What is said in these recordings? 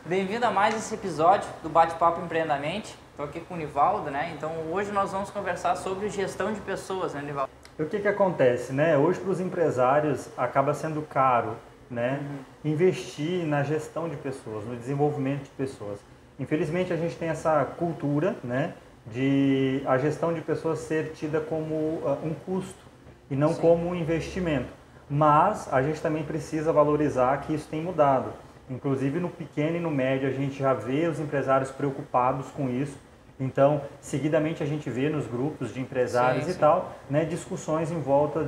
Bem-vindo a mais esse episódio do Bate-Papo Empreendamente. Estou aqui com o Nivaldo, né? Então hoje nós vamos conversar sobre gestão de pessoas, né, Nivaldo? O que acontece, né? Hoje para os empresários acaba sendo caro, né? Investir na gestão de pessoas, no desenvolvimento de pessoas. Infelizmente a gente tem essa cultura, né? De a gestão de pessoas ser tida como um custo e não como um investimento. Mas a gente também precisa valorizar que isso tem mudado. Inclusive no pequeno e no médio a gente já vê os empresários preocupados com isso. Então, seguidamente a gente vê nos grupos de empresários e tal, né, discussões em volta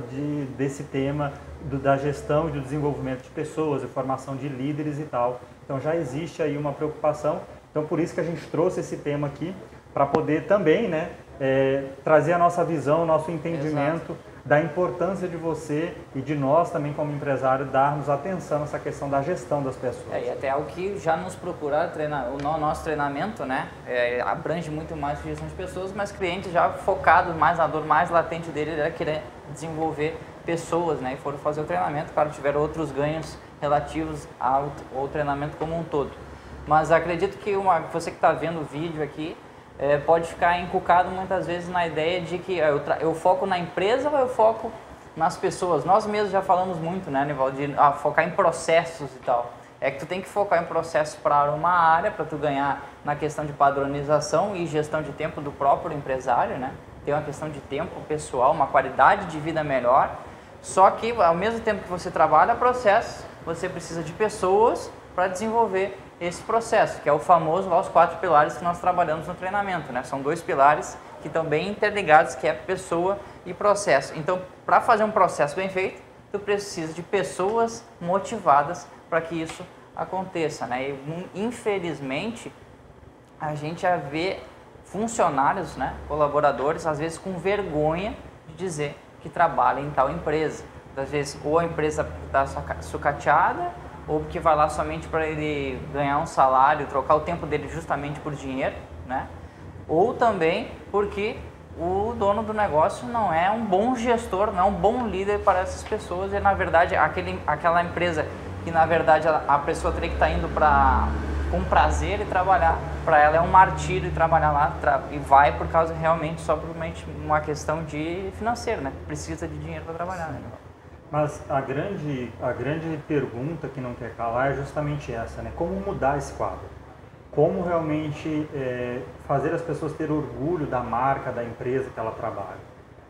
desse tema da gestão e do desenvolvimento de pessoas, de formação de líderes e tal. Então já existe aí uma preocupação. Então por isso que a gente trouxe esse tema aqui, para poder também, né, trazer a nossa visão, o nosso entendimento da importância de você e de nós também como empresário darmos atenção nessa questão da gestão das pessoas. E até algo que já nos procuraram treinar, o nosso treinamento, né, abrange muito mais que gestão de pessoas, mas clientes já focados mais na dor mais latente dele era querer desenvolver pessoas, né, e foram fazer o treinamento, claro, tiveram outros ganhos relativos ao treinamento como um todo. Mas acredito que você que está vendo o vídeo aqui, pode ficar encucado muitas vezes na ideia de que eu foco na empresa ou eu foco nas pessoas. Nós mesmos já falamos muito, né, Nivaldo, de focar em processos e tal. É que tu tem que focar em processos para uma área, para tu ganhar na questão de padronização e gestão de tempo do próprio empresário, né? Ter uma questão de tempo pessoal, uma qualidade de vida melhor. Só que ao mesmo tempo que você trabalha processos, você precisa de pessoas para desenvolver esse processo, que é o famoso lá, os 4 pilares que nós trabalhamos no treinamento, né? São 2 pilares que estão bem interligados, que é pessoa e processo. Então, para fazer um processo bem feito, tu precisa de pessoas motivadas para que isso aconteça, né? E, infelizmente, a gente já vê funcionários, né, colaboradores, às vezes com vergonha de dizer que trabalha em tal empresa. Às vezes, ou a empresa está sucateada, ou porque vai lá somente para ele ganhar um salário, trocar o tempo dele justamente por dinheiro, né? Ou também porque o dono do negócio não é um bom gestor, não é um bom líder para essas pessoas e, na verdade, aquela empresa que, na verdade, a pessoa teria que estar indo com prazer e trabalhar, para ela é um martírio trabalhar lá e vai por causa realmente só por uma questão de financeiro, né? Precisa de dinheiro para trabalhar, né? Mas a grande pergunta que não quer calar é justamente essa, né? Como mudar esse quadro? Como realmente fazer as pessoas ter orgulho da marca, da empresa que ela trabalha?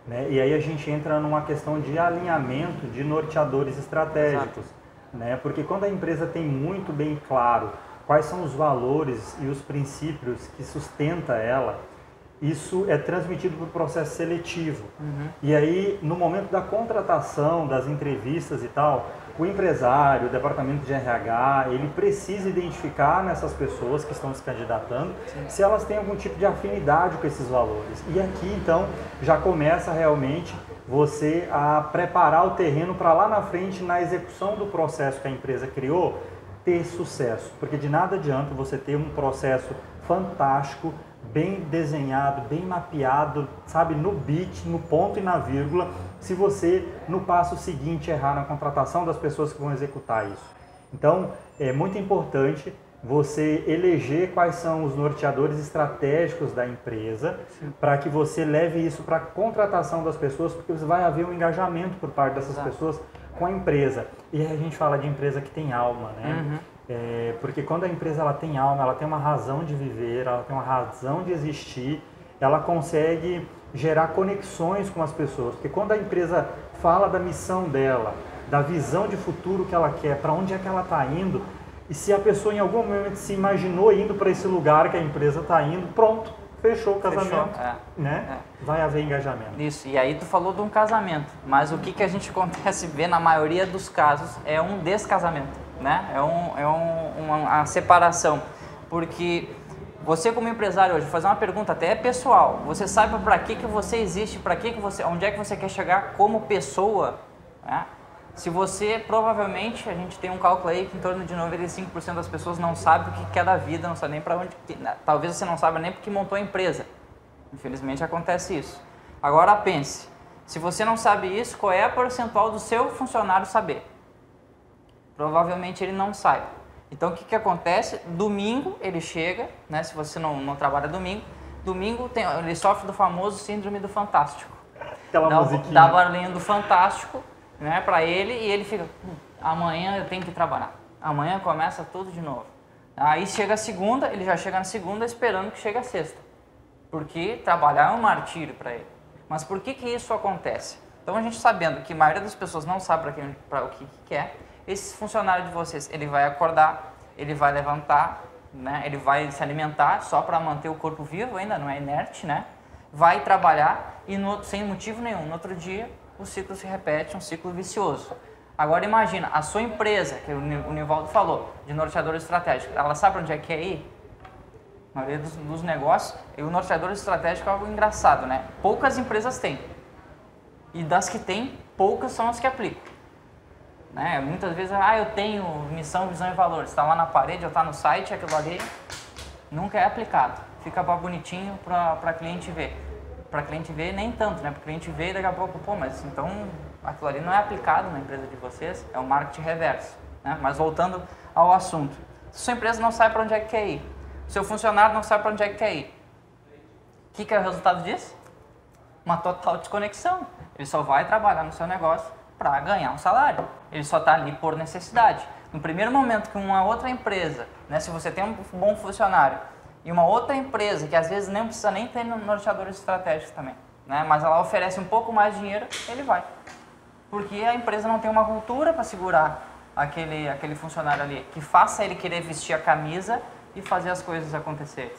Né? E aí a gente entra numa questão de alinhamento de norteadores estratégicos. Né? Porque quando a empresa tem muito bem claro quais são os valores e os princípios que sustenta ela, isso é transmitido por processo seletivo. E aí, no momento da contratação, das entrevistas e tal, o empresário, o departamento de RH, ele precisa identificar nessas pessoas que estão se candidatando se elas têm algum tipo de afinidade com esses valores. E aqui, então, já começa realmente você a preparar o terreno para lá na frente, na execução do processo que a empresa criou, ter sucesso. Porque de nada adianta você ter um processo fantástico, bem desenhado, bem mapeado, sabe, no bit, no ponto e na vírgula, se você, no passo seguinte, errar na contratação das pessoas que vão executar isso. Então, é muito importante você eleger quais são os norteadores estratégicos da empresa, para que você leve isso para a contratação das pessoas, porque vai haver um engajamento por parte dessas pessoas com a empresa. E aí a gente fala de empresa que tem alma, né? Porque quando a empresa ela tem alma, ela tem uma razão de viver, ela tem uma razão de existir, ela consegue gerar conexões com as pessoas. Porque quando a empresa fala da missão dela, da visão de futuro que ela quer, para onde é que ela está indo, e se a pessoa em algum momento se imaginou indo para esse lugar que a empresa está indo, pronto, fechou o casamento, né? Vai haver engajamento. Isso, e aí tu falou de um casamento, mas o que a gente acontece ver na maioria dos casos é um descasamento. Né? Uma separação, porque você como empresário hoje, fazer uma pergunta até pessoal, você sabe para que você existe, onde é que você quer chegar como pessoa, né? Se você, provavelmente, a gente tem um cálculo aí que em torno de 95% das pessoas não sabe o que quer da vida, não sabe nem para onde, talvez você não saiba nem porque montou a empresa, infelizmente acontece isso. Agora pense, se você não sabe isso, qual é a percentual do seu funcionário saber? Provavelmente ele não saiba. Então, o que acontece? Domingo ele chega, né? Se você não trabalha domingo, ele sofre do famoso síndrome do Fantástico. Aquela musiquinha. Dá barulhinho do Fantástico, né, para ele, e ele fica, amanhã eu tenho que trabalhar. Amanhã começa tudo de novo. Aí chega a segunda, ele já chega na segunda esperando que chegue a sexta. Porque trabalhar é um martírio para ele. Mas por que isso acontece? Então, a gente sabendo que a maioria das pessoas não sabe para o que quer, esse funcionário de vocês, ele vai acordar, ele vai levantar, né? Ele vai se alimentar só para manter o corpo vivo, ainda não é inerte, né? Vai trabalhar e sem motivo nenhum. No outro dia, o ciclo se repete, um ciclo vicioso. Agora imagina, a sua empresa, que o Nivaldo falou, de norteador estratégico, ela sabe onde é que quer ir? A maioria dos negócios, e o norteador estratégico é algo engraçado, né? Poucas empresas têm. E das que tem, poucas são as que aplicam. Né? Muitas vezes, eu tenho missão, visão e valores. Está lá na parede ou está no site, aquilo ali nunca é aplicado. Fica bonitinho para cliente ver. Para cliente ver, nem tanto, né? Para cliente ver e daqui a pouco, mas então aquilo ali não é aplicado na empresa de vocês, é o marketing reverso. Né? Mas voltando ao assunto. Se sua empresa não sabe para onde é que quer ir, seu funcionário não sabe para onde é que quer ir, o que é o resultado disso? Uma total desconexão. Ele só vai trabalhar no seu negócio para ganhar um salário. Ele só está ali por necessidade. No primeiro momento que uma outra empresa, né, se você tem um bom funcionário, e uma outra empresa, que às vezes nem precisa nem ter norteadores estratégicos também, né, mas ela oferece um pouco mais de dinheiro, ele vai. Porque a empresa não tem uma cultura para segurar aquele funcionário ali, que faça ele querer vestir a camisa e fazer as coisas acontecerem.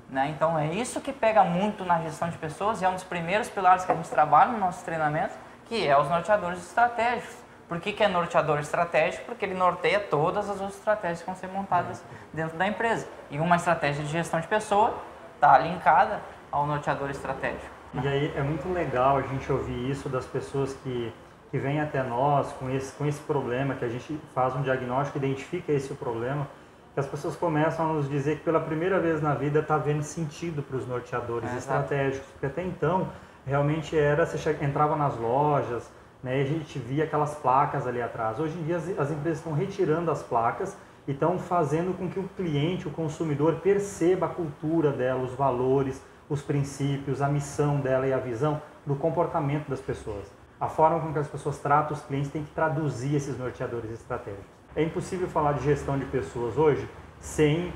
Né? Então é isso que pega muito na gestão de pessoas e é um dos primeiros pilares que a gente trabalha no nosso treinamento, que é os norteadores estratégicos. Por que é norteador estratégico? Porque ele norteia todas as outras estratégias que vão ser montadas dentro da empresa. E uma estratégia de gestão de pessoa está linkada ao norteador estratégico. E aí é muito legal a gente ouvir isso das pessoas que vêm até nós com esse problema, que a gente faz um diagnóstico, identifica esse problema, que as pessoas começam a nos dizer que pela primeira vez na vida está vendo sentido para os norteadores estratégicos. Porque até então, realmente você entrava nas lojas, né, e a gente via aquelas placas ali atrás. Hoje em dia as empresas estão retirando as placas e estão fazendo com que o cliente, o consumidor, perceba a cultura dela, os valores, os princípios, a missão dela e a visão do comportamento das pessoas. A forma com que as pessoas tratam os clientes tem que traduzir esses norteadores estratégicos. É impossível falar de gestão de pessoas hoje sem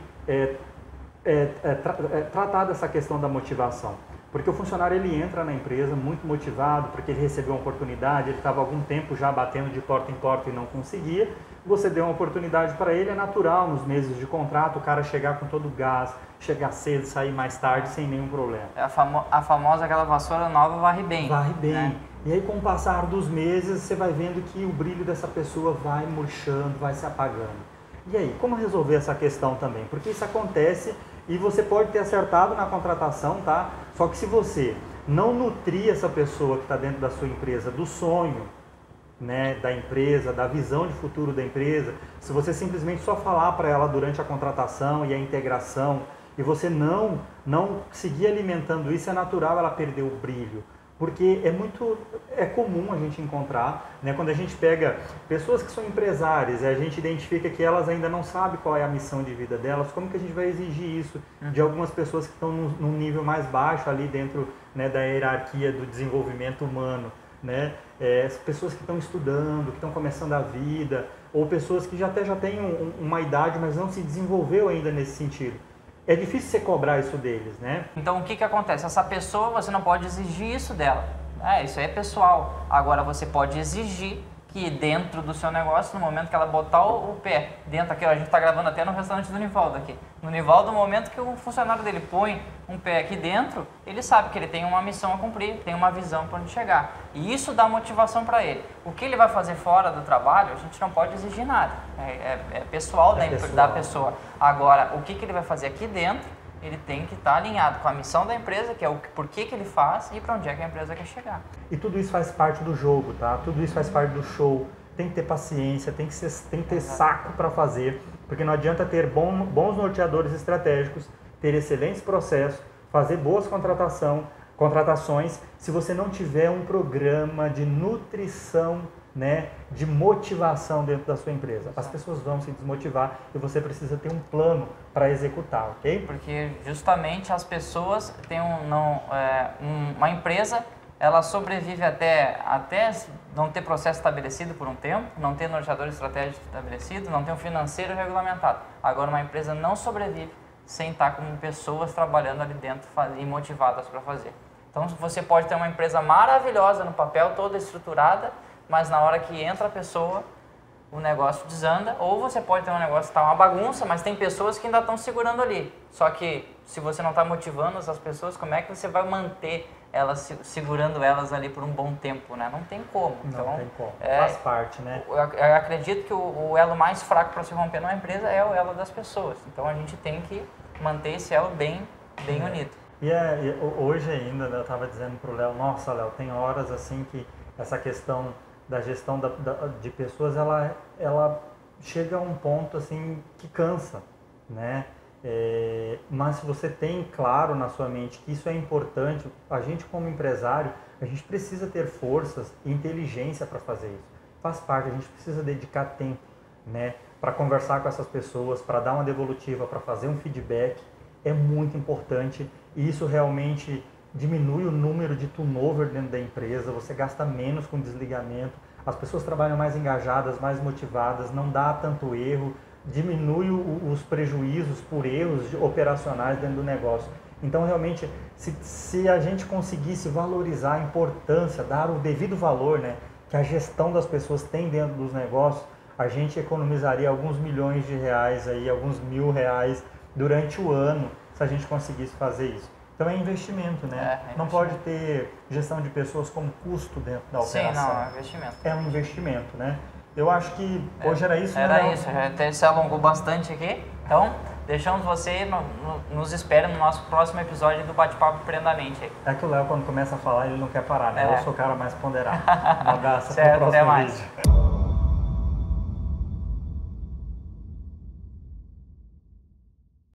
tratar dessa questão da motivação. Porque o funcionário ele entra na empresa muito motivado, porque ele recebeu uma oportunidade, ele estava há algum tempo já batendo de porta em porta e não conseguia. Você deu uma oportunidade para ele, é natural nos meses de contrato o cara chegar com todo o gás, chegar cedo, sair mais tarde sem nenhum problema. É a famosa aquela vassoura nova varre bem. Varre bem. Né? E aí com o passar dos meses você vai vendo que o brilho dessa pessoa vai murchando, vai se apagando. E aí, como resolver essa questão também? Porque isso acontece e você pode ter acertado na contratação, tá? Só que se você não nutrir essa pessoa que está dentro da sua empresa do sonho, né, da empresa, da visão de futuro da empresa, se você simplesmente só falar para ela durante a contratação e a integração e você não seguir alimentando isso, é natural ela perder o brilho. Porque é comum a gente encontrar, né, quando a gente pega pessoas que são empresárias e a gente identifica que elas ainda não sabem qual é a missão de vida delas, como que a gente vai exigir isso de algumas pessoas que estão num nível mais baixo ali dentro, né, da hierarquia do desenvolvimento humano, né? Pessoas que estão estudando, que estão começando a vida, ou pessoas que já têm uma idade, mas não se desenvolveu ainda nesse sentido. É difícil você cobrar isso deles, né? Então, o que acontece? Essa pessoa, você não pode exigir isso dela. Isso aí é pessoal. Agora, você pode exigir que dentro do seu negócio, no momento que ela botar o pé dentro aqui, a gente está gravando até no restaurante do Nivaldo aqui. No Nivaldo, no momento que o funcionário dele põe um pé aqui dentro, ele sabe que ele tem uma missão a cumprir, tem uma visão para onde chegar. E isso dá motivação para ele. O que ele vai fazer fora do trabalho, a gente não pode exigir nada. É pessoal da pessoa. Agora, o que ele vai fazer aqui dentro, ele tem que estar alinhado com a missão da empresa, que é o porquê que ele faz e para onde é que a empresa quer chegar. E tudo isso faz parte do jogo, tá? Tudo isso faz parte do show. Tem que ter paciência, tem que ter saco para fazer, porque não adianta ter bons norteadores estratégicos, ter excelentes processos, fazer boas contratações, se você não tiver um programa de nutrição né, de motivação dentro da sua empresa. As pessoas vão se desmotivar e você precisa ter um plano para executar, ok? Porque justamente as pessoas têm uma empresa, ela sobrevive até não ter processo estabelecido por um tempo, não ter norteador estratégico estabelecido, não ter um financeiro regulamentado. Agora, uma empresa não sobrevive sem estar com pessoas trabalhando ali dentro e motivadas para fazer. Então, você pode ter uma empresa maravilhosa no papel, toda estruturada, mas na hora que entra a pessoa, o negócio desanda. Ou você pode ter um negócio que está uma bagunça, mas tem pessoas que ainda estão segurando ali. Só que, se você não está motivando essas pessoas, como é que você vai manter elas, segurando elas ali por um bom tempo, né? Não tem como. Então, não tem como. Faz parte, né? Eu acredito que o elo mais fraco para se romper numa empresa é o elo das pessoas. Então, a gente tem que manter esse elo bem unido. E hoje ainda, eu estava dizendo para o Léo, nossa, Léo, tem horas assim que essa questão da gestão de pessoas, ela chega a um ponto assim que cansa, né? Mas se você tem claro na sua mente que isso é importante, a gente como empresário, a gente precisa ter forças e inteligência para fazer isso. Faz parte, a gente precisa dedicar tempo, né, para conversar com essas pessoas, para dar uma devolutiva, para fazer um feedback, é muito importante e isso realmente diminui o número de turnover dentro da empresa, você gasta menos com desligamento, as pessoas trabalham mais engajadas, mais motivadas, não dá tanto erro, diminui os prejuízos por erros operacionais dentro do negócio. Então, realmente, se a gente conseguisse valorizar a importância, dar o devido valor, né, que a gestão das pessoas tem dentro dos negócios, a gente economizaria alguns milhões de reais, aí, alguns R$1.000 durante o ano, se a gente conseguisse fazer isso. Então é investimento, né? Não pode ter gestão de pessoas como custo dentro da operação. Sim, não, é investimento. É um investimento, né? Eu acho que hoje era isso, Era né? isso, já se alongou bastante aqui. Então, deixamos você, nos espera no nosso próximo episódio do Bate-Papo Empreendamente. É que o Léo, quando começa a falar, ele não quer parar, né? Eu sou o cara mais ponderado. Um abraço, certo, até o próximo vídeo.